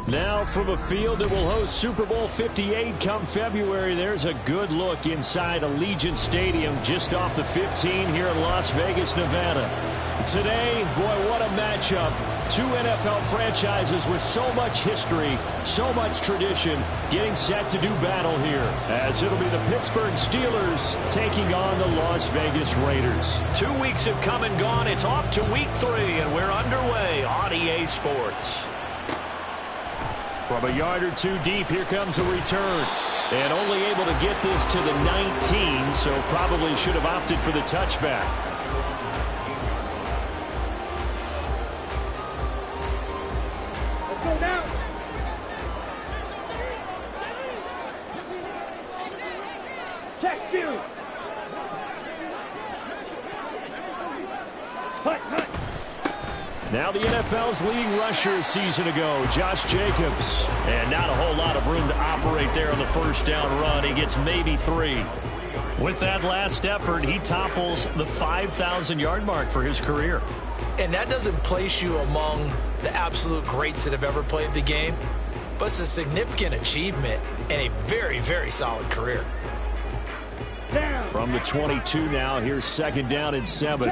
Now from a field that will host Super Bowl 58 come February, there's a good look inside Allegiant Stadium just off the 15 here in Las Vegas, Nevada. Today, boy, what a matchup. Two NFL franchises with so much history, so much tradition, getting set to do battle here, as it'll be the Pittsburgh Steelers taking on the Las Vegas Raiders. 2 weeks have come and gone. It's off to week 3, and we're underway on EA Sports. From a yard or two deep, here comes a return. And only able to get this to the 19, so probably should have opted for the touchback. Let's go down. Check view. Hut. Now the NFL's leading rusher a season ago, Josh Jacobs. And not a whole lot of room to operate there on the first down run. He gets maybe 3. With that last effort, he topples the 5,000-yard mark for his career. And that doesn't place you among the absolute greats that have ever played the game, but it's a significant achievement and a very, very solid career. From the 22 now, here's second down and 7.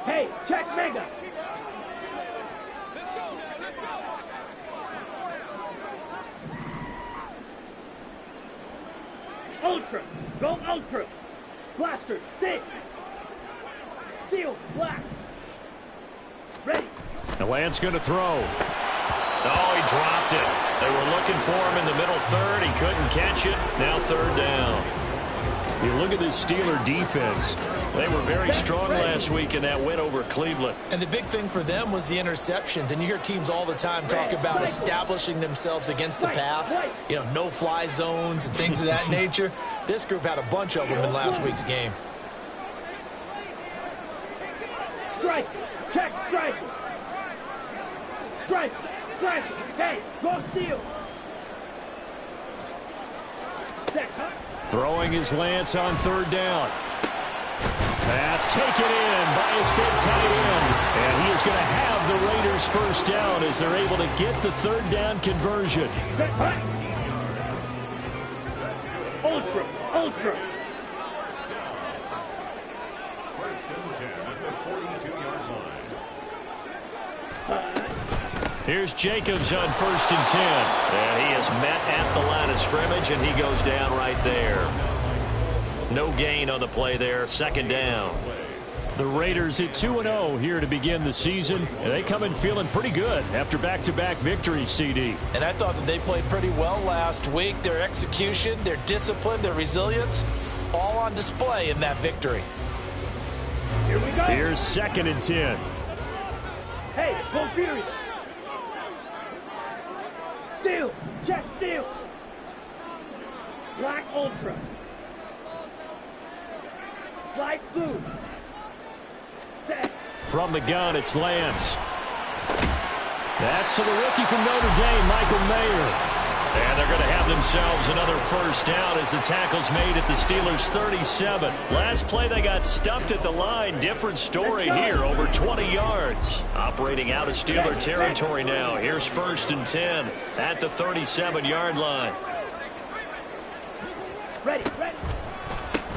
Hey, check mega. Ultra. Go ultra. Blaster. Stick. Steel. Black. Ready. The Lance going to throw. Oh, he dropped it. They were looking for him in the middle third. He couldn't catch it. Now third down. You look at this Steeler defense. They were very strong last week in that win over Cleveland. And the big thing for them was the interceptions. And you hear teams all the time talk about establishing themselves against the pass. You know, no-fly zones and things of that nature. This group had a bunch of them in last week's game. Strike. Check strike. Strike. Strike. Hey, go steal. Check. Throwing his Lance on third down. Pass taken in by his big tight end. And he is going to have the Raiders first down as they're able to get the third down conversion. Ultra. Ultra. First and 10 at the 42-yard line. Here's Jacobs on first and 10. And he is met at the line of scrimmage, and he goes down right there. No gain on the play there. Second down. The Raiders at 2-0 here to begin the season. And they come in feeling pretty good after back-to-back victories, CD. And I thought that they played pretty well last week. Their execution, their discipline, their resilience, all on display in that victory. Here we go. Here's second and 10. Hey, go furious. Steal. Check steal. Black ultra. Light blue. Set. From the gun, it's Lance. That's to the rookie from Notre Dame, Michael Mayer. And they're going to have themselves another first down as the tackle's made at the Steelers' 37. Last play, they got stuffed at the line. Different story here, over 20 yards. Operating out of Steeler territory now. Here's first and 10 at the 37-yard line. Ready.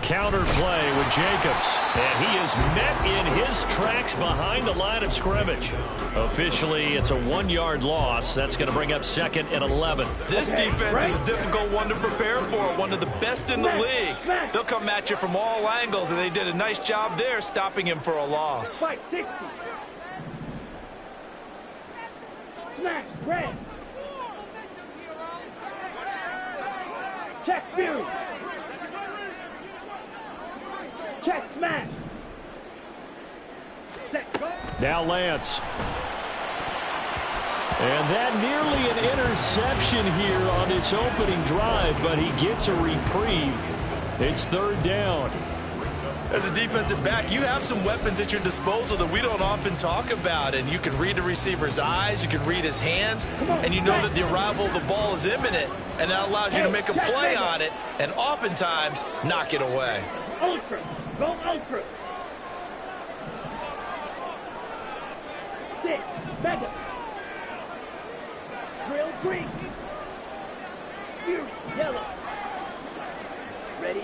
Counter play with Jacobs. And he is met in his tracks behind the line of scrimmage. Officially, it's a 1-yard loss. That's going to bring up second and 11. This defense is a difficult one to prepare for, one of the best in the league. They'll come at you from all angles, and they did a nice job there stopping him for a loss. Fight 60. Smash. Red. Check fury. Check smash. Now Lance. And that nearly an interception here on this opening drive, but he gets a reprieve. It's third down. As a defensive back, you have some weapons at your disposal that we don't often talk about, and you can read the receiver's eyes, you can read his hands, and you know that the arrival of the ball is imminent, and that allows you to make a play on it and oftentimes knock it away. Ultra. Go ultra. 6. Mega. Drill green. Fury. Yellow. Ready?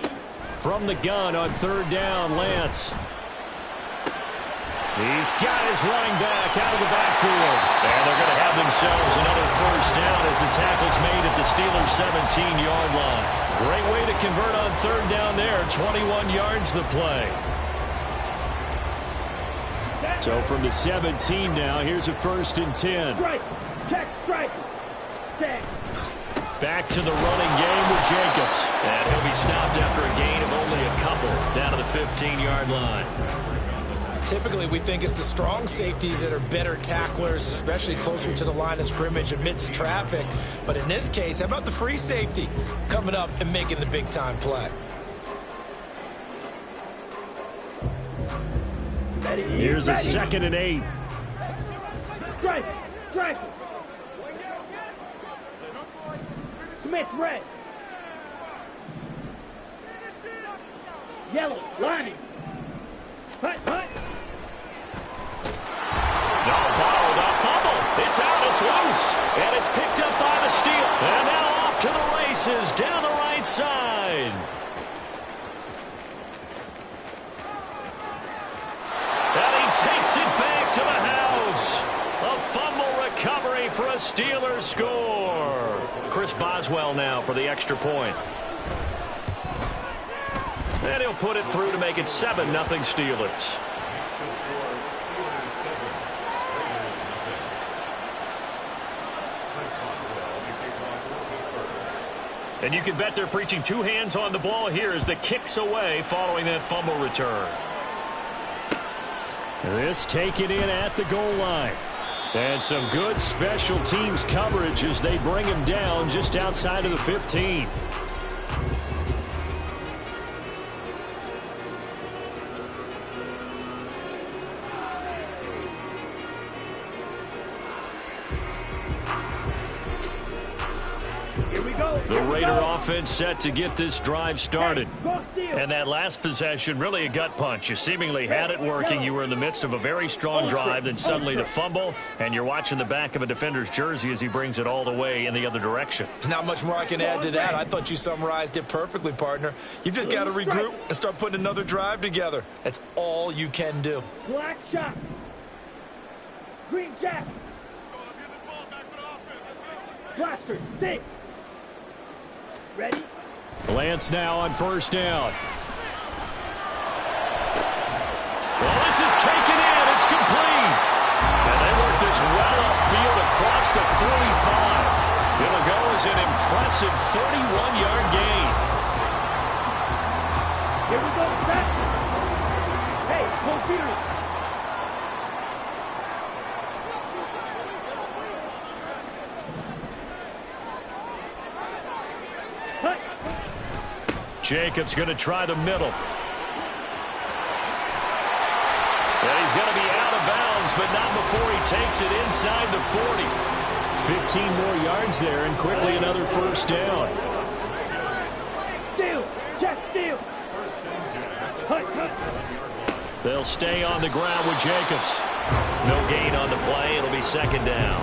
From the gun on third down, Lance. He's got his running back out of the backfield. And they're going to have themselves another first down as the tackle's made at the Steelers' 17-yard line. Great way to convert on third down there. 21 yards the play. So from the 17 now, here's a 1st and 10. Strike. Check. Strike. Check. Back to the running game with Jacobs. And he'll be stopped after a gain of only a couple down to the 15-yard line. Typically, we think it's the strong safeties that are better tacklers, especially closer to the line of scrimmage amidst traffic. But in this case, how about the free safety coming up and making the big-time play? Here's a 2nd and 8. Strike. Strike. Smith red. Yellow. Lining. Hut. No, bottled up fumble. It's out, it's loose. And it's picked up by the Steel. And now off to the races down the right side. And he takes it back to the house. A fumble recovery for a Steelers score. Chris Boswell now for the extra point. And he'll put it through to make it 7-0 Steelers. And you can bet they're preaching 2 hands on the ball here as the kick's away following that fumble return. This taken in at the goal line. And some good special teams coverage as they bring him down just outside of the 15. The Raider offense set to get this drive started. And that last possession, really a gut punch. You seemingly had it working. You were in the midst of a very strong drive, then suddenly the fumble, and you're watching the back of a defender's jersey as he brings it all the way in the other direction. There's not much more I can add to that. I thought you summarized it perfectly, partner. You've just got to regroup and start putting another drive together. That's all you can do. Black shot. Green jack. Blaster. 6. Ready? Lance now on first down. Well, this is taken in. It's complete. And they work this well upfield across the 45. It'll go as an impressive 31-yard gain. Here we go. Set. Hey, computer. Jacobs going to try the middle. And he's going to be out of bounds, but not before he takes it inside the 40. 15 more yards there, and quickly another first down. Steal. Check steal. They'll stay on the ground with Jacobs. No gain on the play. It'll be 2nd down.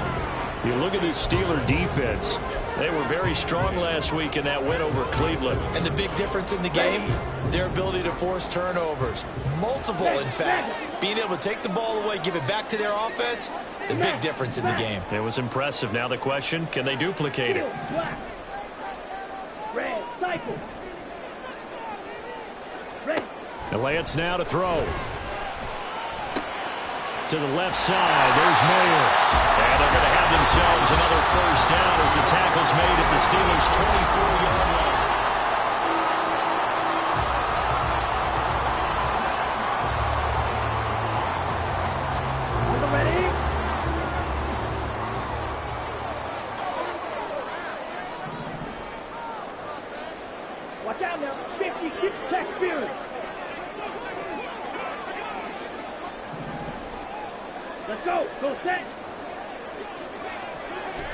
You look at this Steeler defense. They were very strong last week in that win over Cleveland. And the big difference in the game, their ability to force turnovers. Multiple, in fact. Being able to take the ball away, give it back to their offense, the big difference in the game. It was impressive. Now the question, can they duplicate it? Black. Red. Cycle. Ready. And Lance now to throw. To the left side, there's Mayer. And they're going to have themselves another first down as the tackle's made at the Steelers' 24-yard line. Ready? now. 50, keep check spirit. Let's go. Go set.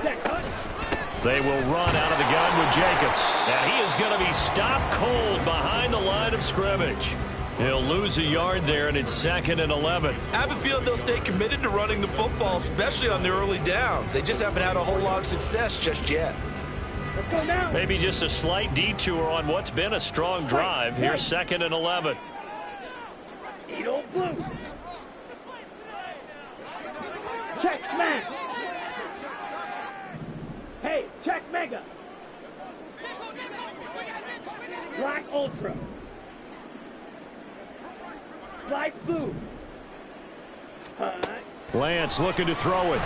Set, cut. They will run out of the gun with Jacobs. And he is going to be stopped cold behind the line of scrimmage. He'll lose a yard there, and it's 2nd and 11. I have a feeling they'll stay committed to running the football, especially on the early downs. They just haven't had a whole lot of success just yet. Let's go now. Maybe just a slight detour on what's been a strong drive. Here's 2nd and 11. Edo blue. Check smash. Hey, check mega. Black ultra. Light blue. Lance looking to throw it.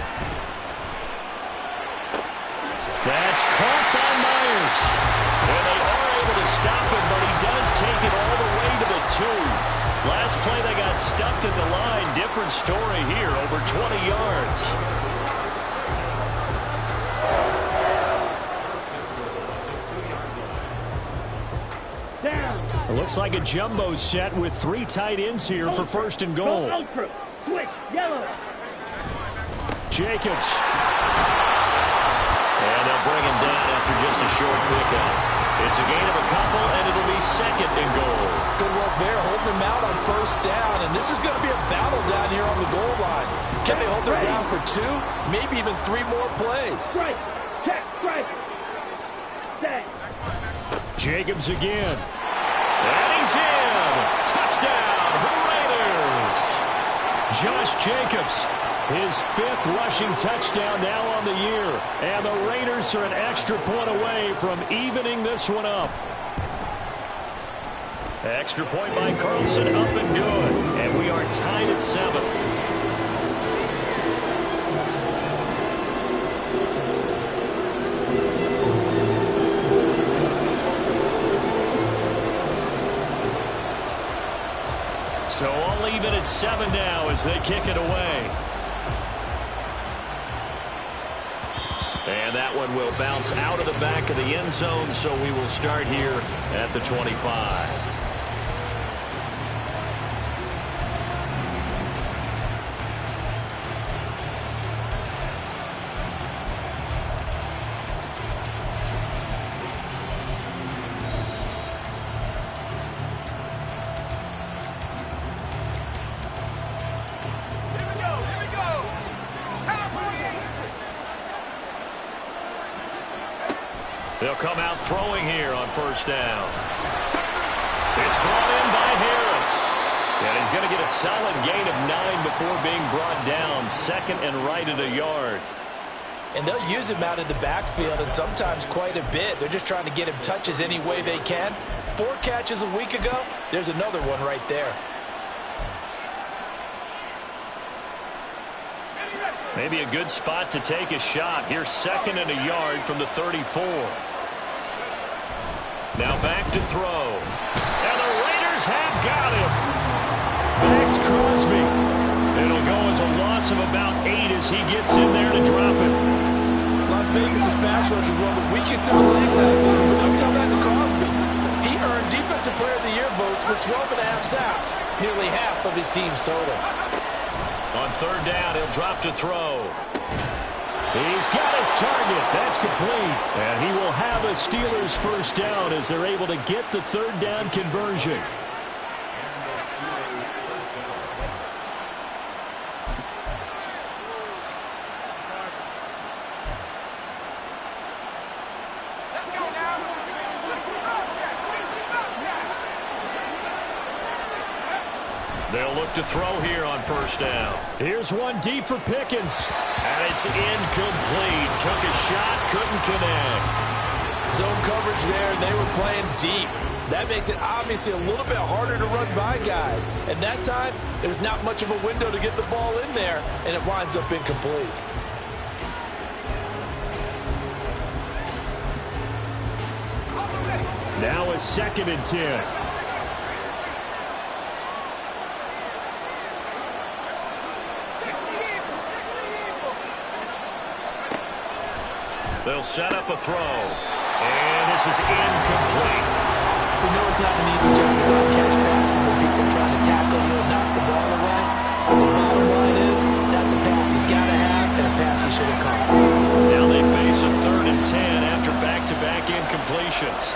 That's caught by Myers. And they are able to stop him, but he does take it all the way to the 2. Last play they got stuffed at the line. Different story here, over 20 yards. It looks like a jumbo set with 3 tight ends here for 1st and goal. Ultra. Switch. Yellow. Jacobs. And they'll bring him down after just a short pickup. It's a gain of a couple, and it'll be 2nd and goal. Good work there, holding them out on 1st down. And this is going to be a battle down here on the goal line. Can they hold their ground for 2? Maybe even 3 more plays. Strike. Check. Strike. Set. Jacobs again. And he's in. Touchdown, Raiders. Josh Jacobs, his 5th rushing touchdown now on the year. And the Raiders are an extra point away from evening this one up. Extra point by Carlson, up and good. And we are tied at 7. So all even at 7 now as they kick it away. And that one will bounce out of the back of the end zone, so we will start here at the 25. They'll come out throwing here on 1st down. It's brought in by Harris. And he's going to get a solid gain of 9 before being brought down. 2nd and right at a yard. And they'll use him out in the backfield, and sometimes quite a bit. They're just trying to get him touches any way they can. 4 catches a week ago. There's another one right there. Maybe a good spot to take a shot. Here's 2nd and a yard from the 34. Now back to throw. And the Raiders have got him. Max Crosby. It'll go as a loss of about 8 as he gets in there to drop it. Las Vegas' pass rush was one of the weakest in the league last season, but don't tell that to Crosby. He earned Defensive Player of the Year votes with 12.5 sacks, nearly half of his team's total. On 3rd down, he'll drop to throw. He's got his target. That's complete. And he will have a Steelers 1st down as they're able to get the 3rd down conversion. They'll look to throw here on 1st down. Here's one deep for Pickens. And it's incomplete. Took a shot, couldn't connect. Zone coverage there, and they were playing deep. That makes it obviously a little bit harder to run by guys. And that time, there was not much of a window to get the ball in there, and it winds up incomplete. Now a 2nd and 10. They'll set up a throw. And this is incomplete. We know it's not an easy job to go and catch passes when people are trying to tackle you and knock the ball away. But the bottom line is, that's a pass he's got to have and a pass he should have caught. Now they face a 3rd and 10 after back-to-back incompletions.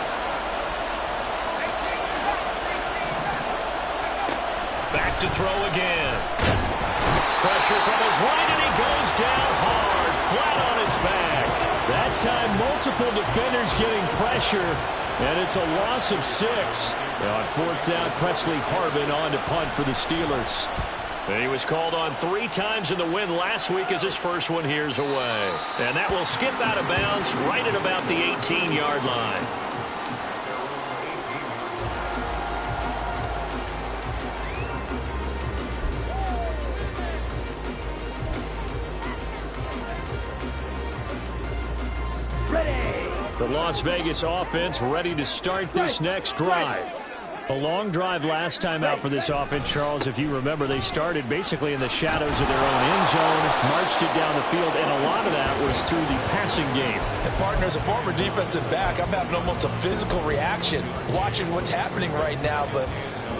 Back to throw again. Pressure from his right, and he goes down hard, flat on his back. That time, multiple defenders getting pressure, and it's a loss of 6. Now on 4th down, Presley Harbin on to punt for the Steelers. And he was called on 3 times in the win last week as his first one here's away. And that will skip out of bounds right at about the 18-yard line. The Las Vegas offense ready to start this next drive. A long drive last time out for this offense, Charles. If you remember, they started basically in the shadows of their own end zone, marched it down the field, and a lot of that was through the passing game. And partner, as a former defensive back, I'm having almost a physical reaction watching what's happening right now. But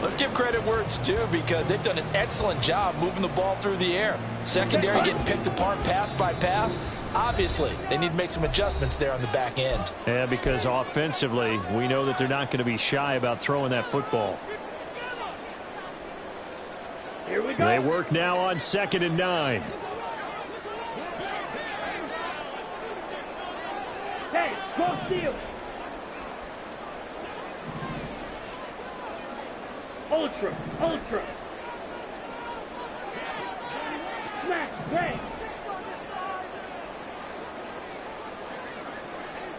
let's give credit where it's due, because they've done an excellent job moving the ball through the air. Secondary getting picked apart pass by pass. Obviously, they need to make some adjustments there on the back end. Yeah, because offensively, we know that they're not going to be shy about throwing that football. Here we go. They work now on 2nd and 9. Hey, go steal. Ultra. Smack, bang.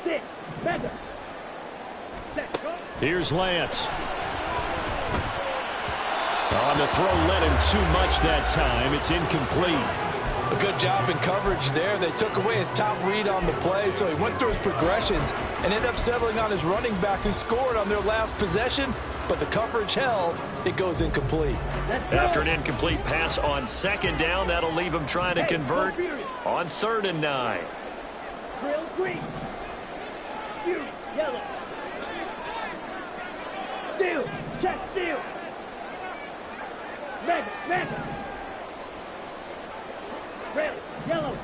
6, mega. Set, go. Here's Lance. On the throw, led him too much that time. It's incomplete. A good job in coverage there. They took away his top read on the play, so he went through his progressions and ended up settling on his running back, who scored on their last possession, but the coverage held. It goes incomplete. After an incomplete pass on 2nd down, that'll leave him trying to convert on 3rd and 9. Drill green. Steal, yellow. Steal, check, steal. Mega. Drill, yellow.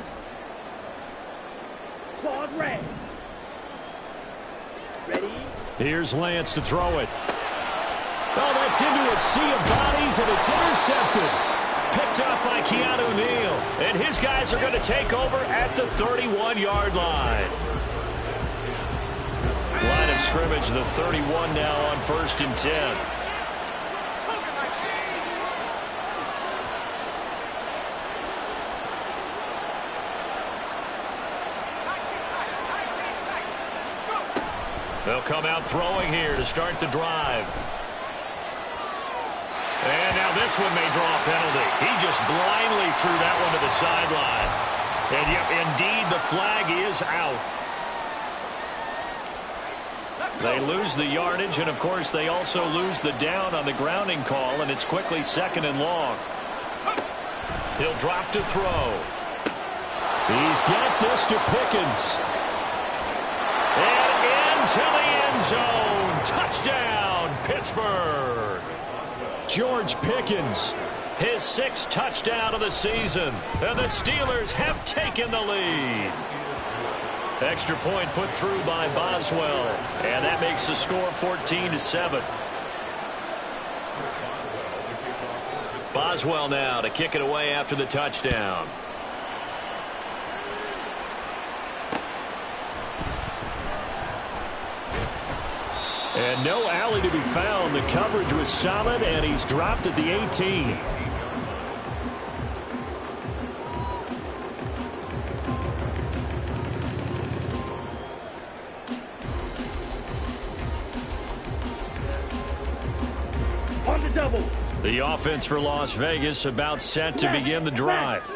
Quad red. Ready? Here's Lance to throw it. Oh, that's into a sea of bodies, and it's intercepted. Picked up by Keanu Neal. And his guys are going to take over at the 31-yard line. Line of scrimmage, the 31 now on 1st and 10. They'll come out throwing here to start the drive. And now this one may draw a penalty. He just blindly threw that one to the sideline. And yep, indeed, the flag is out. They lose the yardage, and of course they also lose the down on the grounding call, and it's quickly 2nd and long. He'll drop to throw. He's got this to Pickens. And into the end zone. Touchdown, Pittsburgh. George Pickens. His 6th touchdown of the season. And the Steelers have taken the lead. Extra point put through by Boswell. And that makes the score 14-7. Boswell now to kick it away after the touchdown. And no alley to be found. The coverage was solid, and he's dropped at the 18. On the double. The offense for Las Vegas about set to begin the drive.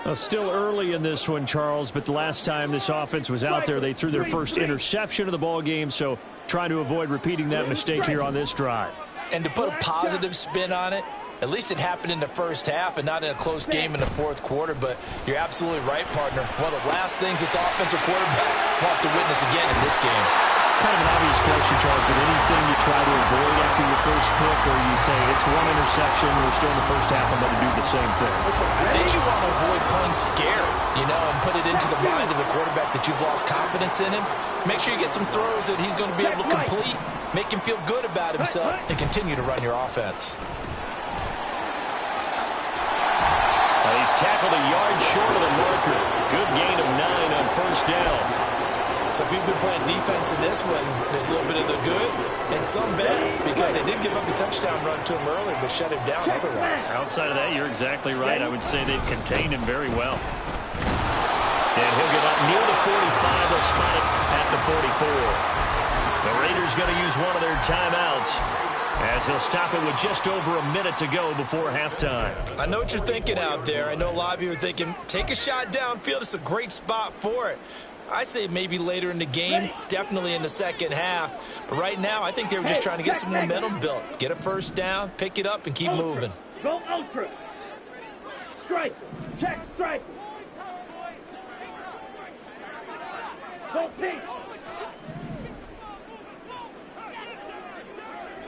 Well, still early in this one, Charles, but the last time this offense was out there, they threw their first interception of the ball game, so trying to avoid repeating that mistake here on this drive. And to put a positive spin on it, at least it happened in the first half and not in a close game in the 4th quarter. But you're absolutely right, partner. One of the last things this offensive quarterback wants to witness again in this game. Kind of an obvious question, Charles, but anything you try to avoid after your first pick, or you say it's one interception, we're still in the first half, I'm going to do the same thing? I think you want to avoid playing scared, and put it into the mind of the quarterback that you've lost confidence in him. Make sure you get some throws that he's going to be able to complete, make him feel good about himself, and continue to run your offense. He's tackled a yard short of the marker. Good gain of 9 on first down. So if you've been playing defense in this one, there's a little bit of the good and some bad, because they did give up the touchdown run to him earlier, but shut him down otherwise. Outside of that, you're exactly right. I would say they've contained him very well. And he'll get up near the 45. They'll spot it at the 44. The Raiders going to use one of their timeouts, as they'll stop it with just over a minute to go before halftime. I know what you're thinking out there. I know a lot of you are thinking, take a shot downfield. It's a great spot for it. I'd say maybe later in the game, definitely in the second half. But right now, I think they were just trying to get some momentum built. Get a first down, pick it up, and keep moving. Go ultra. Strike. Check strike. Go pink.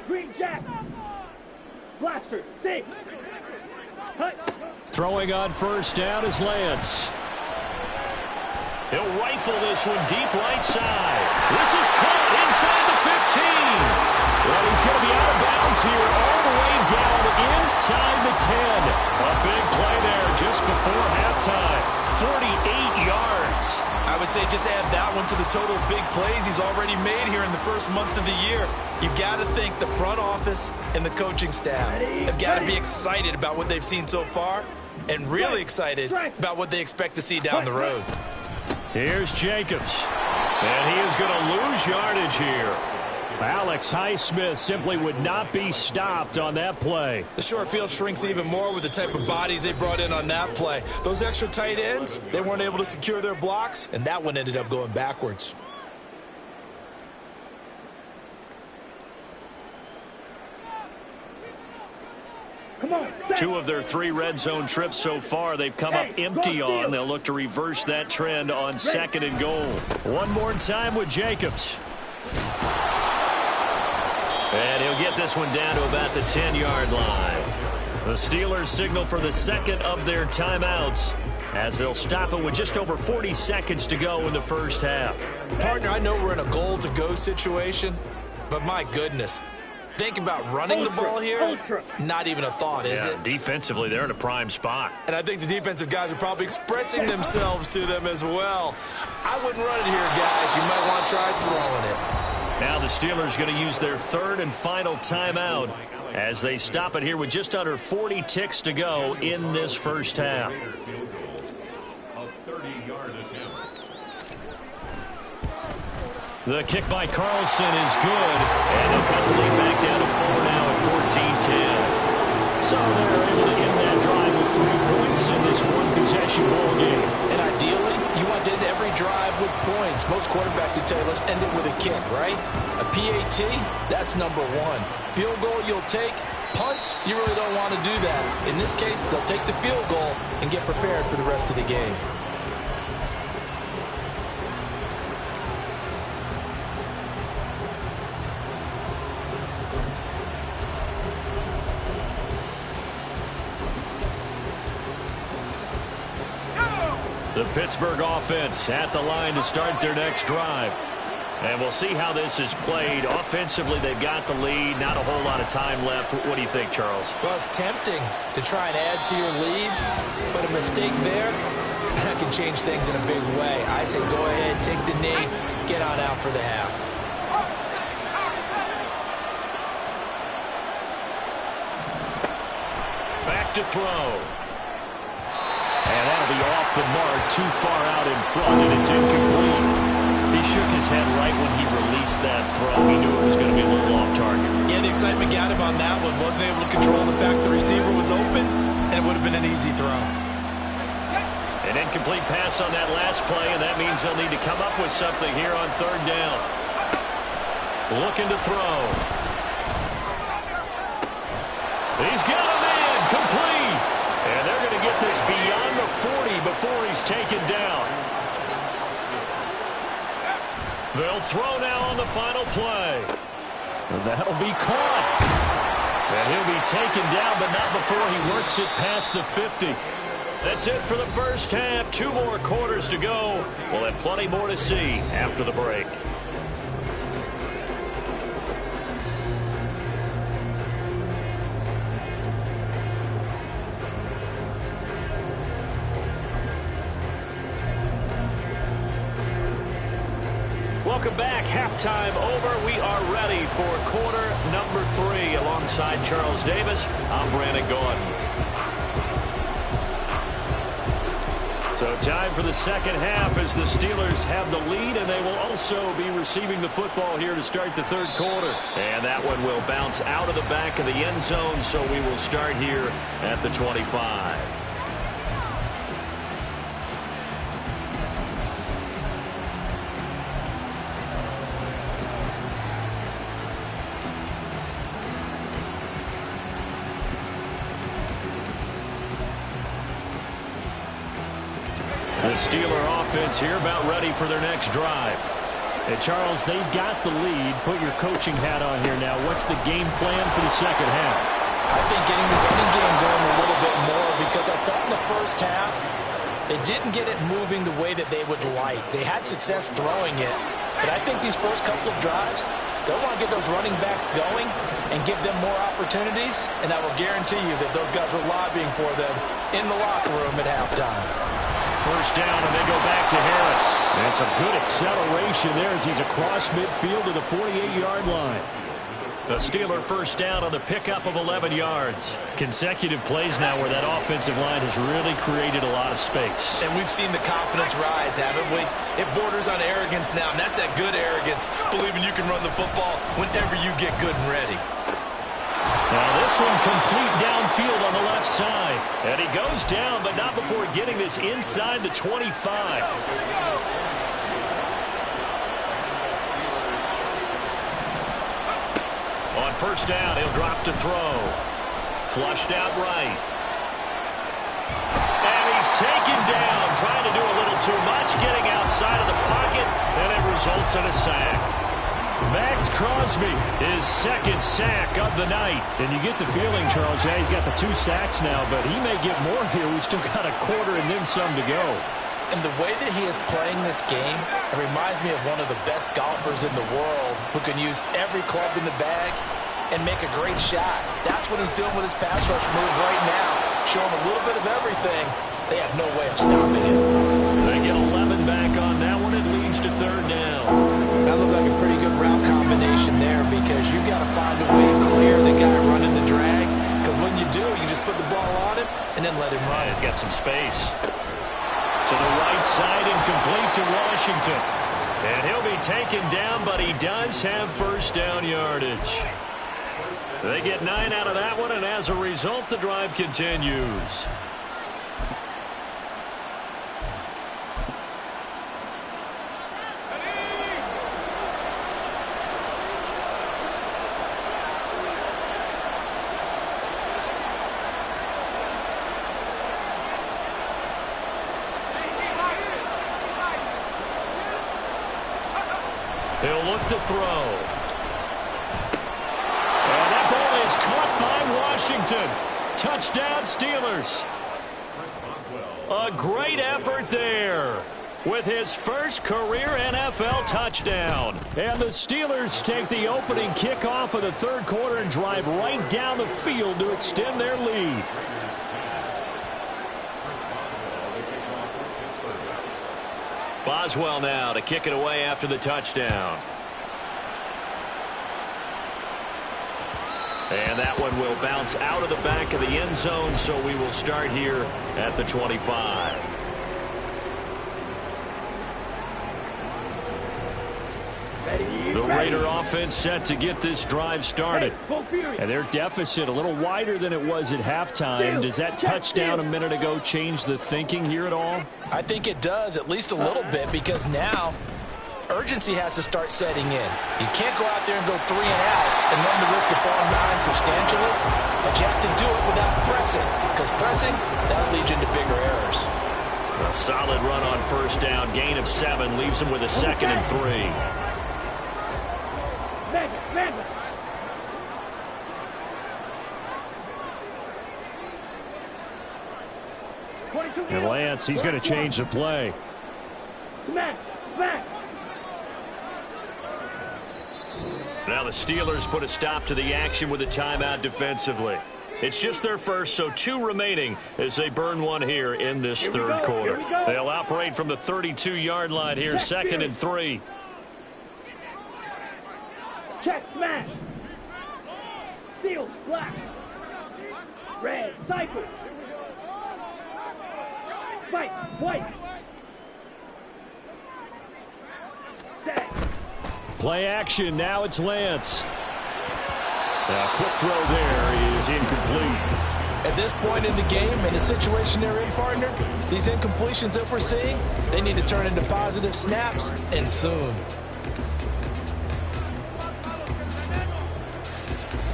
Green jack. Blaster. Six. Throwing on first down is Lance. He'll rifle this one deep right side. This is caught inside the 15. Well, he's going to be out of bounds here all the way down inside the 10. A big play there just before halftime. 48 yards. I would say just add that one to the total big plays he's already made here in the first month of the year. You've got to think the front office and the coaching staff have got to be excited about what they've seen so far and really excited about what they expect to see down the road. Here's Jacobs. And he is going to lose yardage here. Alex Highsmith simply would not be stopped on that play. The short field shrinks even more with the type of bodies they brought in on that play. Those extra tight ends, they weren't able to secure their blocks, and that one ended up going backwards. Two of their 3 red zone trips so far, they've come up empty on. They'll look to reverse that trend on 2nd and goal. One more time with Jacobs. And he'll get this one down to about the 10-yard line. The Steelers signal for the second of their timeouts, as they'll stop it with just over 40 seconds to go in the first half. Partner, I know we're in a goal-to-go situation, but my goodness. Think about running the ball here. Not even a thought, is it? Defensively, they're in a prime spot. And I think the defensive guys are probably expressing themselves to them as well. I wouldn't run it here, guys. You might want to try throwing it. Now the Steelers going to use their 3rd and final timeout as they stop it here with just under 40 ticks to go in this first half. The kick by Carlson is good, and they'll cut the lead back down to 4 now at 14-10. So they're able to end that drive with 3 points in this one-possession ball game. And ideally, you want to end every drive with points. Most quarterbacks would tell you, let's end it with a kick, right? A PAT, that's number 1. Field goal you'll take. Punts, you really don't want to do that. In this case, they'll take the field goal and get prepared for the rest of the game. The Pittsburgh offense at the line to start their next drive. And we'll see how this is played. Offensively, they've got the lead. Not a whole lot of time left. What do you think, Charles? Well, it's tempting to try and add to your lead, but a mistake there, that can change things in a big way. I say go ahead, take the knee, get on out for the half. Back to throw. And that'll be off the mark, too far out in front, and it's incomplete. He shook his head right when he released that throw. He knew it was going to be a little off target. Yeah, the excitement got him on that one. Wasn't able to control the fact the receiver was open, and it would have been an easy throw. An incomplete pass on that last play, and that means they'll need to come up with something here on 3rd down. Looking to throw. He's got a man, complete. And they're going to get this beyond the 40 before he's taken down. They'll throw now on the final play. That'll be caught. And he'll be taken down, but not before he works it past the 50. That's it for the first half. 2 more quarters to go. We'll have plenty more to see after the break. Welcome back. Halftime over. We are ready for quarter number 3. Alongside Charles Davis, I'm Brandon Gaudin. So time for the second half as the Steelers have the lead, and they will also be receiving the football here to start the third quarter. And that one will bounce out of the back of the end zone, so we will start here at the 25. The Steeler offense here about ready for their next drive. And Charles, they've got the lead. Put your coaching hat on here now. What's the game plan for the second half? I think getting the running game going a little bit more, because I thought in the first half they didn't get it moving the way that they would like. They had success throwing it, but I think these first couple of drives, they'll want to get those running backs going and give them more opportunities, and I will guarantee you that those guys were lobbying for them in the locker room at halftime. First down, and they go back to Harris. And some good acceleration there as he's across midfield to the 48-yard line. The Steeler first down on the pickup of 11 yards. Consecutive plays now where that offensive line has really created a lot of space. And we've seen the confidence rise, haven't we? It borders on arrogance now, and that's that good arrogance, believing you can run the football whenever you get good and ready. Now this one complete downfield on the left side. And he goes down, but not before getting this inside the 25. On first down, he'll drop to throw. Flushed out right. And he's taken down, trying to do a little too much, getting outside of the pocket, and it results in a sack. Max Crosby, his second sack of the night. And you get the feeling, Charles, yeah, he's got the 2 sacks now, but he may get more here. We've still got a quarter and then some to go. And the way that he is playing this game, it reminds me of one of the best golfers in the world who can use every club in the bag and make a great shot. That's what he's doing with his pass rush moves right now, showing a little bit of everything. They have no way of stopping it. They get 11 back on that one. It leads to third down. That looked like a pretty good route combination there, because you got to find a way to clear the guy running the drag, because when you do, you just put the ball on him and then let him run. He's got some space. To the right side and complete to Washington. And he'll be taken down, but he does have first down yardage. They get 9 out of that one, and as a result, the drive continues. He'll look to throw. And that ball is caught by Washington. Touchdown, Steelers. A great effort there with his first career NFL touchdown. And the Steelers take the opening kickoff of the third quarter and drive right down the field to extend their lead. Boswell now to kick it away after the touchdown. And that one will bounce out of the back of the end zone, so we will start here at the 25. The Raider offense set to get this drive started. And their deficit a little wider than it was at halftime. Does that touchdown a minute ago change the thinking here at all? I think it does, at least a little bit, because now urgency has to start setting in. You can't go out there and go 3 and out and run the risk of falling behind substantially, but you have to do it without pressing, because pressing, that'll lead you into bigger errors. A solid run on first down. Gain of 7 leaves him with a 2nd and 3. And Lance, he's going to change the play. Smash. Now the Steelers put a stop to the action with a timeout defensively. It's just their first, so 2 remaining as they burn one here in this third quarter. They'll operate from the 32-yard line here, 2nd and 3. Check, smash. Steel, black. Red, cycle. Fight, white. Set. Play action. Now it's Lance. A quick throw there is incomplete. At this point in the game, in the situation they're in, partner, these incompletions that we're seeing, they need to turn into positive snaps, and soon.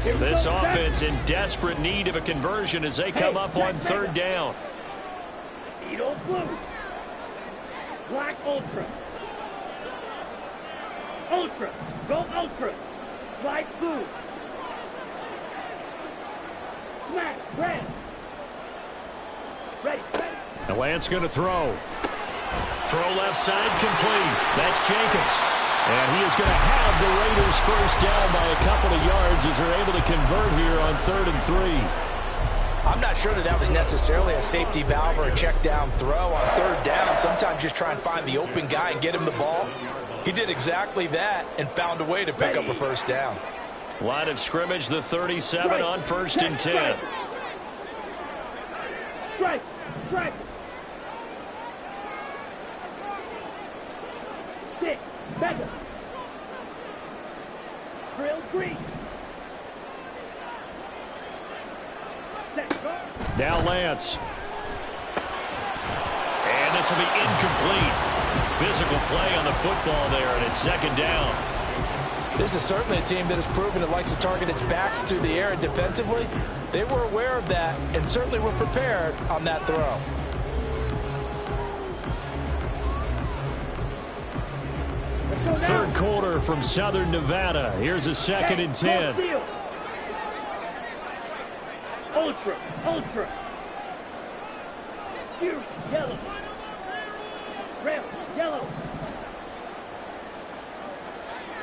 This offense in desperate need of a conversion as they come up on 3rd down. Edo blue. Black ultra. Ultra. Go ultra. Light blue. Smash. Red. Ready. Now Lance going to throw. Throw left side complete. That's Jacobs. And he is going to have the Raiders first down by a couple of yards as they're able to convert here on 3rd and 3. I'm not sure that was necessarily a safety valve or a check down throw on 3rd down. Sometimes just try and find the open guy and get him the ball. He did exactly that and found a way to pick up a first down. Line of scrimmage, the 37 on 1st and 10. Strike. Stick. Better. Drill green. Now Lance. And this will be incomplete. Physical play on the football there, and it's 2nd down. This is certainly a team that has proven it likes to target its backs through the air, and defensively, they were aware of that and certainly were prepared on that throw. Third quarter from Southern Nevada. Here's a 2nd and 10. Ultra. Here, yellow. Red, yellow.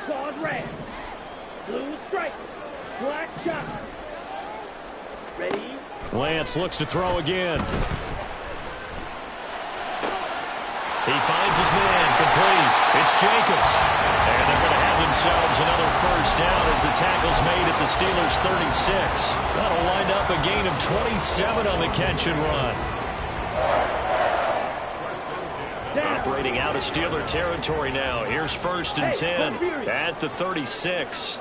Clawed red. Blue stripe. Black shot. Ready? Lance looks to throw again. He finds his man, complete. It's Jacobs. And they're going to have themselves another first down as the tackle's made at the Steelers' 36. That'll wind up a gain of 27 on the catch and run. Operating out of Steeler territory now. Here's 1st and 10 at the 36.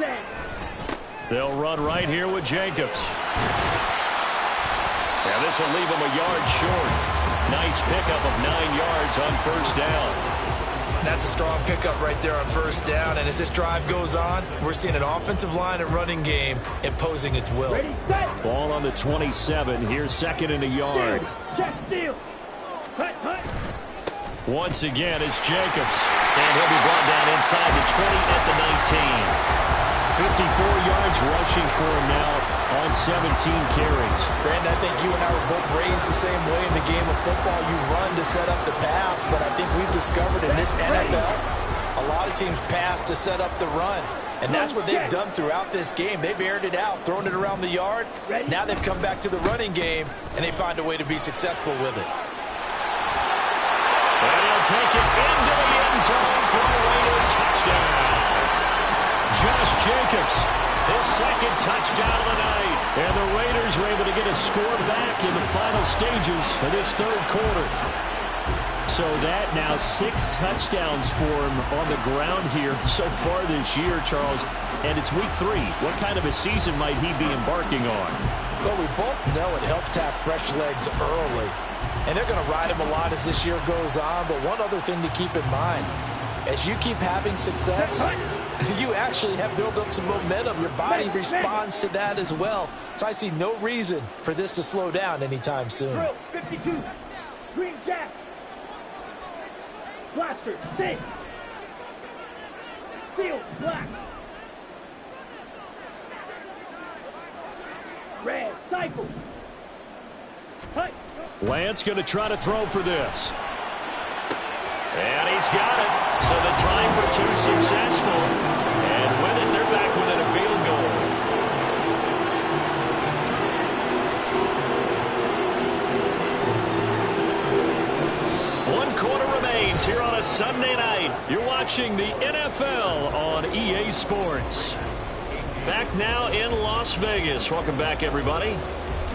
They'll run right here with Jacobs. Now this will leave him a yard short. Nice pickup of 9 yards on first down. That's a strong pickup right there on first down. And as this drive goes on, we're seeing an offensive line and running game imposing its will. Ball on the 27. Here's 2nd and a yard. Check steal. Hut. Once again, it's Jacobs. And he'll be brought down inside the 20 at the 19. 54 yards rushing for him now on 17 carries. Brandon, I think you and I were both raised the same way in the game of football. You run to set up the pass, but I think we've discovered in this NFL, a lot of teams pass to set up the run. And that's what they've done throughout this game. They've aired it out, thrown it around the yard. Now they've come back to the running game, and they find a way to be successful with it. And he'll take it into the end zone for a Raider touchdown. Josh Jacobs, his 2nd touchdown of the night. And the Raiders were able to get a score back in the final stages of this third quarter. So that now 6 touchdowns for him on the ground here so far this year, Charles. And it's week 3. What kind of a season might he be embarking on? Well, we both know it helps to have fresh legs early. And they're going to ride him a lot as this year goes on. But one other thing to keep in mind, as you keep having success, you actually have built up some momentum. Your body responds to that as well. So I see no reason for this to slow down anytime soon. 52. Green jack. Blaster, stay. Field, black. Red, cycle. Hey. Lance going to try to throw for this. And he's got it. So the try for two successful. And with it, they're back within a field goal. One quarter remains here on a Sunday night. You're watching the NFL on EA Sports. Back now in Las Vegas. Welcome back, everybody.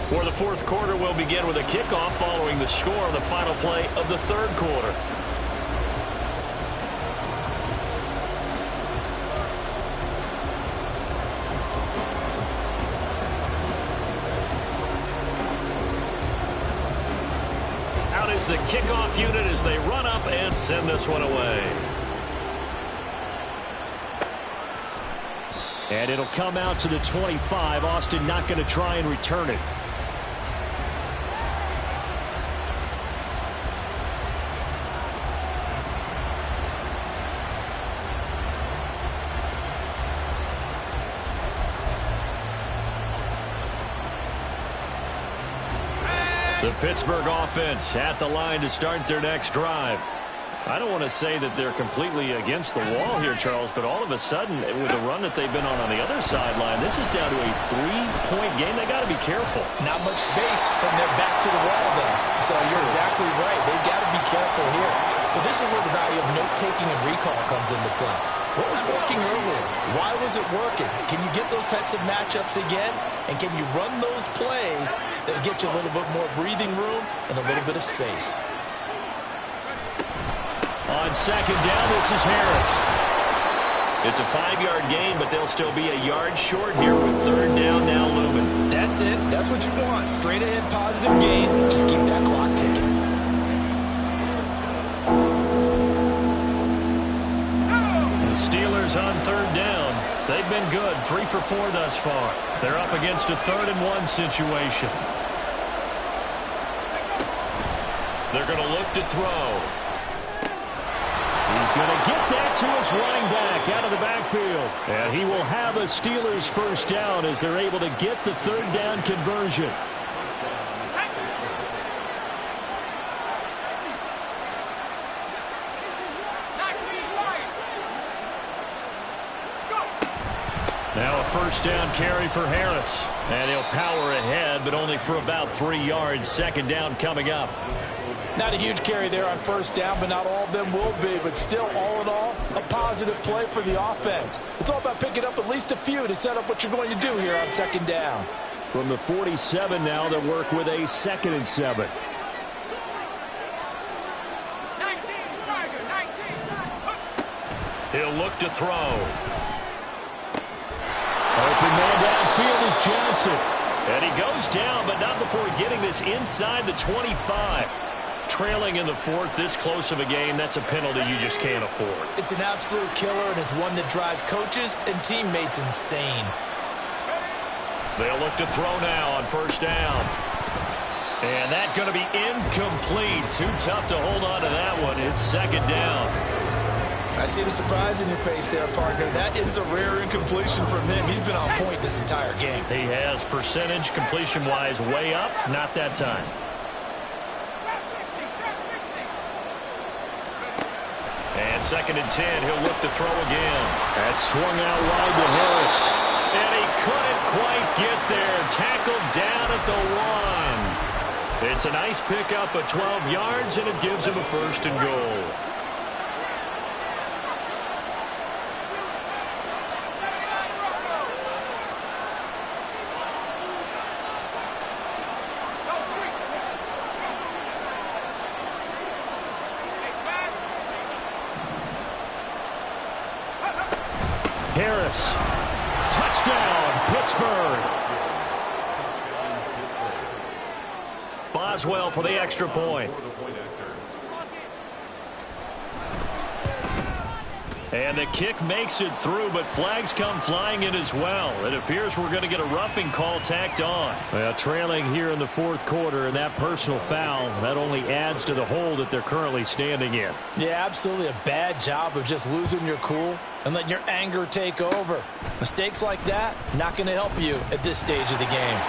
For the fourth quarter, we'll begin with a kickoff following the score on the final play of the third quarter. Out is the kickoff unit as they run up and send this one away. And it'll come out to the 25. Austin not going to try and return it. The Pittsburgh offense at the line to start their next drive. I don't want to say that they're completely against the wall here, Charles, but all of a sudden, with the run that they've been on the other sideline, this is down to a 3-point game. They got to be careful. Not much space from their back to the wall, though. So you're exactly right. They've got to be careful here. But this is where the value of note-taking and recall comes into play. What was working earlier? Why was it working? Can you get those types of matchups again? And can you run those plays that'll get you a little bit more breathing room and a little bit of space? On second down, this is Harris. It's a 5-yard gain, but they'll still be a yard short here with third down now looming. That's it. That's what you want. Straight ahead positive gain. Just keep that clock ticking. The Steelers on third down. They've been good. 3 for 4 thus far. They're up against a 3rd-and-1 situation. They're going to look to throw. He's going to get that to his running back out of the backfield. And he will have a Steelers first down as they're able to get the third down conversion. Now a first down carry for Harris. And he'll power ahead, but only for about 3 yards. Second down coming up. Not a huge carry there on first down, but not all of them will be. But still, all in all, a positive play for the offense. It's all about picking up at least a few to set up what you're going to do here on second down. From the 47 now, they'll work with a 2nd and 7. 19, He'll look to throw. Open man downfield is Johnson. And he goes down, but not before getting this inside the 25. Trailing in the 4th, this close of a game, that's a penalty you just can't afford. It's an absolute killer, and it's one that drives coaches and teammates insane. They'll look to throw now on first down. And that's going to be incomplete. Too tough to hold on to that one. It's second down. I see the surprise in your face there, partner. That is a rare incompletion from him. He's been on point this entire game. He has percentage completion-wise way up. Not that time. And 2nd and 10, he'll look to throw again. That swung out wide to Harris. And he couldn't quite get there. Tackled down at the 1. It's a nice pickup of 12 yards, and it gives him a 1st and goal. Harris. Touchdown, Pittsburgh. Boswell for the extra point. And the kick makes it through, but flags come flying in as well. It appears we're going to get a roughing call tacked on. Well, trailing here in the fourth quarter, and that personal foul, that only adds to the hole that they're currently standing in. Yeah, absolutely a bad job of just losing your cool and letting your anger take over. Mistakes like that, not going to help you at this stage of the game.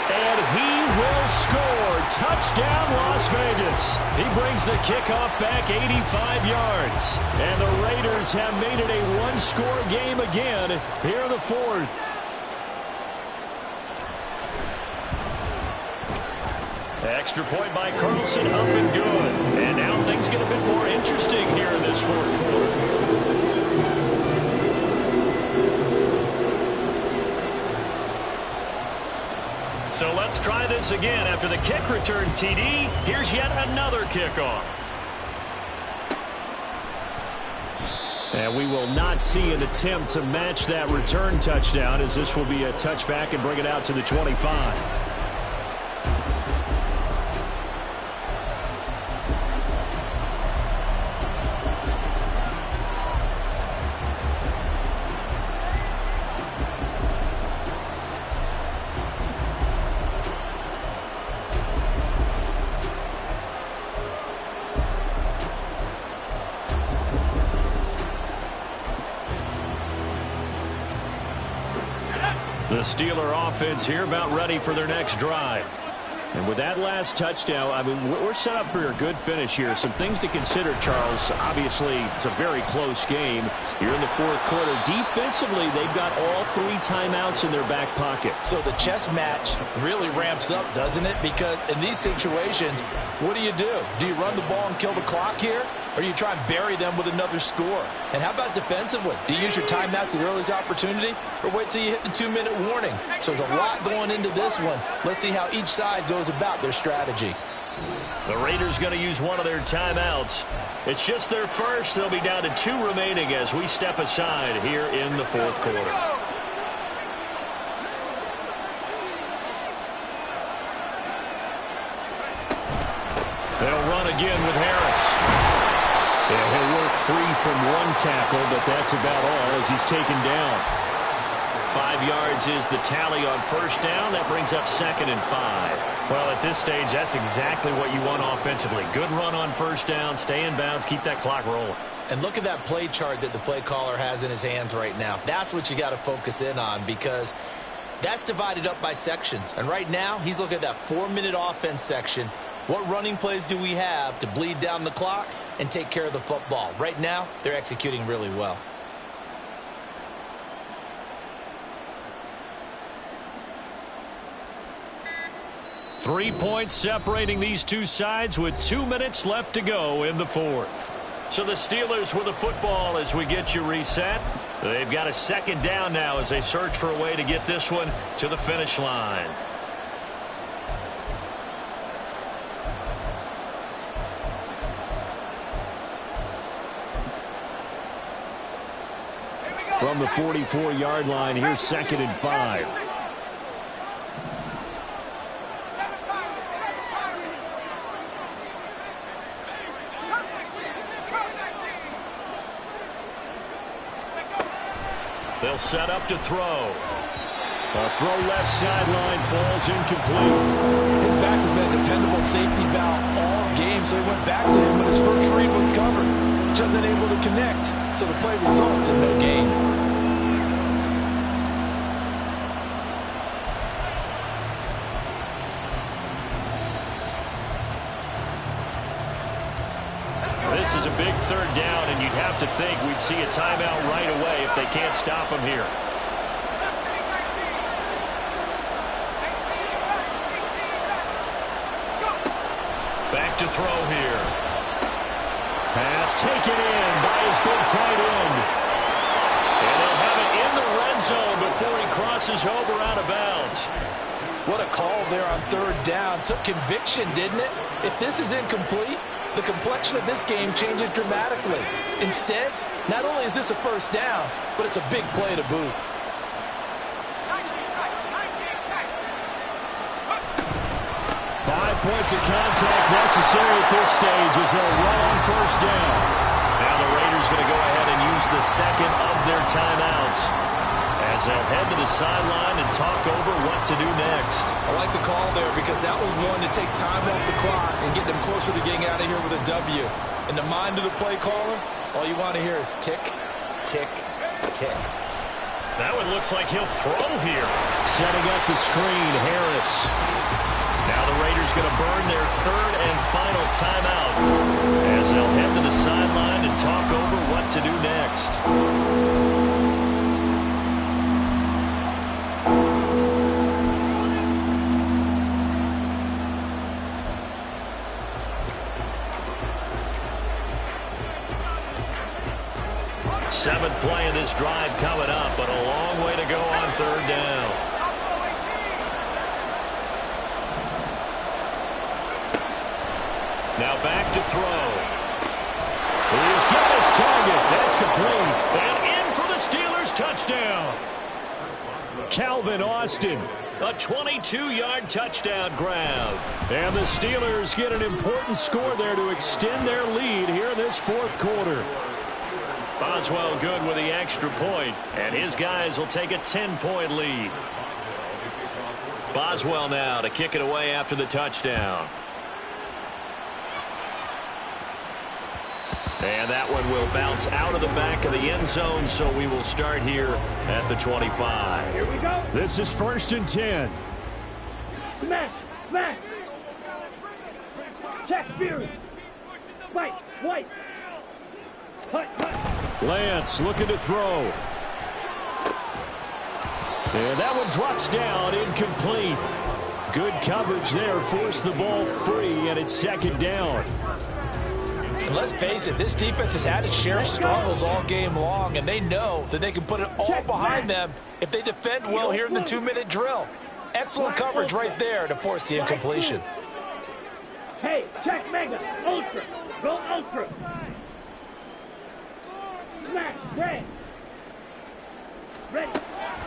And he will score. Touchdown, Las Vegas. He brings the kickoff back 85 yards. And the Raiders have made it a one-score game again here in the fourth. Extra point by Carlson, up and good. And now things get a bit more interesting here in this fourth quarter. So let's try this again. After the kick return TD, here's yet another kickoff. And we will not see an attempt to match that return touchdown, as this will be a touchback and bring it out to the 25. The Steeler offense here about ready for their next drive. And with that last touchdown, I mean, we're set up for a good finish here. Some things to consider, Charles. Obviously, it's a very close game. You're in the fourth quarter. Defensively, they've got all 3 timeouts in their back pocket. So the chess match really ramps up, doesn't it? Because in these situations, what do? Do you run the ball and kill the clock here? Or do you try and bury them with another score? And how about defensively? Do you use your timeouts at the earliest opportunity? Or wait till you hit the 2-minute warning? So there's a lot going into this one. Let's see how each side goes about their strategy. The Raiders going to use one of their timeouts. It's just their first. They'll be down to 2 remaining as we step aside here in the fourth quarter. They'll run again with Harris. Yeah, he'll work free from one tackle, but that's about all as he's taken down. 5 yards is the tally on first down. That brings up 2nd and 5. Well, at this stage, that's exactly what you want offensively. Good run on first down, stay in bounds, keep that clock rolling. And look at that play chart that the play caller has in his hands right now. That's what you got to focus in on, because that's divided up by sections. And right now, he's looking at that 4-minute offense section. What running plays do we have to bleed down the clock and take care of the football? Right now, they're executing really well. Three points separating these two sides with 2 minutes left to go in the fourth. So the Steelers with the football as we get you reset. They've got a 2nd down now as they search for a way to get this one to the finish line. From the 44-yard line, here's 2nd and 5. They'll set up to throw. A throw left sideline falls incomplete. His back has been a dependable safety valve all game, so he went back to him, but his first read was covered. Just unable to connect, so the play results in no gain. This is a big 3rd down, and you'd have to think we'd see a timeout right away if they can't stop him here. Back to throw here. Pass taken in by his big tight end. And they'll have it in the red zone before he crosses over out of bounds. What a call there on 3rd down. Took conviction, didn't it? If this is incomplete, the complexion of this game changes dramatically. Instead, not only is this a 1st down, but it's a big play to boot. 5 points of contact necessary at this stage as they'll run on first down. Now the Raiders going to go ahead and use the second of their timeouts as they'll head to the sideline and talk over what to do next. I like the call there because that was one to take time off the clock and get them closer to getting out of here with a W. In the mind of the play caller, all you want to hear is tick, tick, tick. That one looks like he'll throw here. Setting up the screen, Harris. Now the Raiders going to burn their third and final timeout as they'll head to the sideline and talk over what to do next. Seventh play of this drive coming up, but a long way to go on third down. Now back to throw. He's got his target. That's complete. And in for the Steelers touchdown. Calvin Austin. A 22-yard touchdown grab. And the Steelers get an important score there to extend their lead here in this fourth quarter. Boswell good with the extra point, and his guys will take a 10-point lead. Boswell now to kick it away after the touchdown. And that one will bounce out of the back of the end zone, so we will start here at the 25. Here we go. This is 1st and 10. Smash, smash. Check, Fury. Fight, white. Hut, hut. Lance looking to throw. And that one drops down, incomplete. Good coverage there, forced the ball free, and it's second down. And let's face it, this defense has had its share of struggles all game long, and they know that they can put it all behind them if they defend well here in the 2-minute drill. Excellent coverage right there to force the incompletion. Hey, check mega, ultra, go ultra. Smash, red. Ready.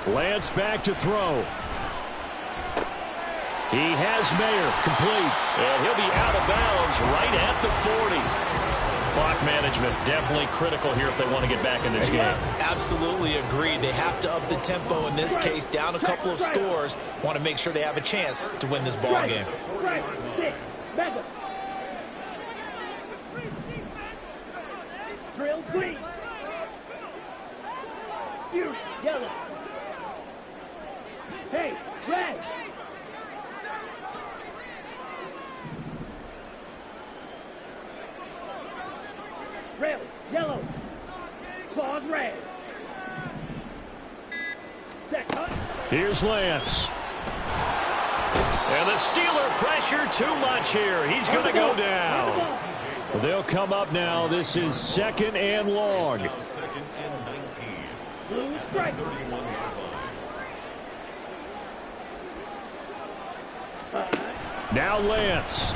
Lance back to throw. He has Mayer complete. And he'll be out of bounds right at the 40. Clock management definitely critical here if they want to get back in this game. Absolutely agreed. They have to up the tempo in this case, down a couple of scores. Want to make sure they have a chance to win this ball game. Right, stick, mega. Drill green. Fury, yellow. Hey, red. Red, yellow. Claws red. Set cut. Here's Lance. And the Steeler pressure too much here. He's going to go down. They'll come up now. This is 2nd and long. Blue strike. Now Lance.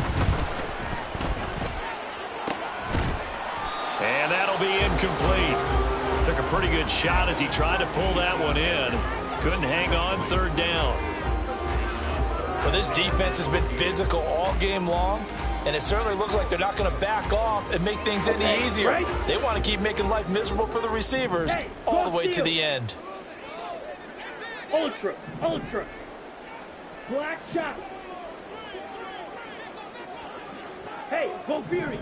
And that'll be incomplete. Took a pretty good shot as he tried to pull that one in. Couldn't hang on third down. Well, this defense has been physical all game long, and it certainly looks like they're not going to back off and make things any easier. They want to keep making life miserable for the receivers all the way to the end. Ultra, ultra. Black shot. Hey, go Fury.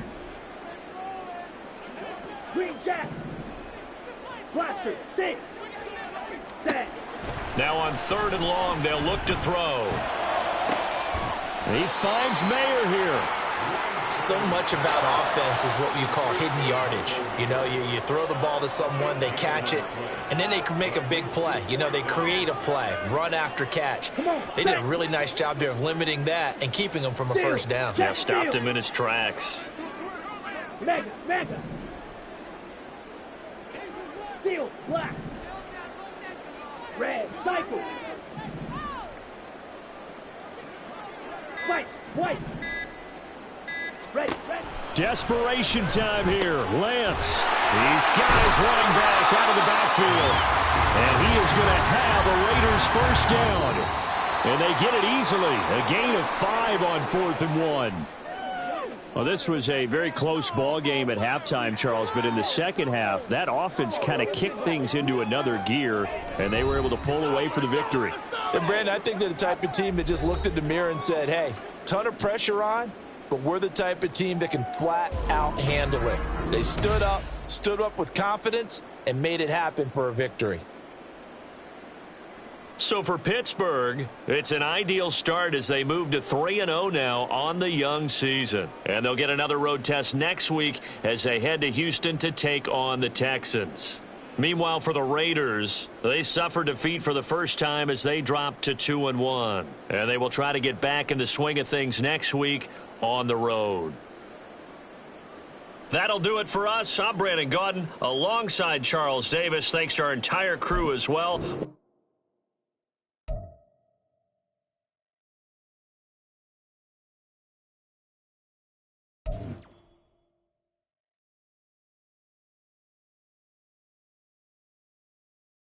Green jack. Blaster, 6. Set. Now on 3rd and long, they'll look to throw. He finds Mayer here. So much about offense is what you call hidden yardage. You know, you throw the ball to someone, they catch it, and then they can make a big play. You know, they create a play, run after catch. They did a really nice job there of limiting that and keeping them from a first down. Yeah, stopped him in his tracks. Mega, mega. Steel, black. Red, cycle. White, white. Red, red. Desperation time here. Lance. These guys running back out of the backfield. And he is going to have a Raiders first down. And they get it easily. A gain of 5 on 4th and 1. Well, this was a very close ball game at halftime, Charles, but in the second half, that offense kind of kicked things into another gear, and they were able to pull away for the victory. And, Brandon, I think they're the type of team that just looked in the mirror and said, hey, ton of pressure on, but we're the type of team that can flat out handle it. They stood up with confidence, and made it happen for a victory. So for Pittsburgh, it's an ideal start as they move to 3-0 now on the young season. And they'll get another road test next week as they head to Houston to take on the Texans. Meanwhile, for the Raiders, they suffered defeat for the first time as they dropped to 2-1. And they will try to get back in the swing of things next week on the road. That'll do it for us. I'm Brandon Gaudin alongside Charles Davis. Thanks to our entire crew as well.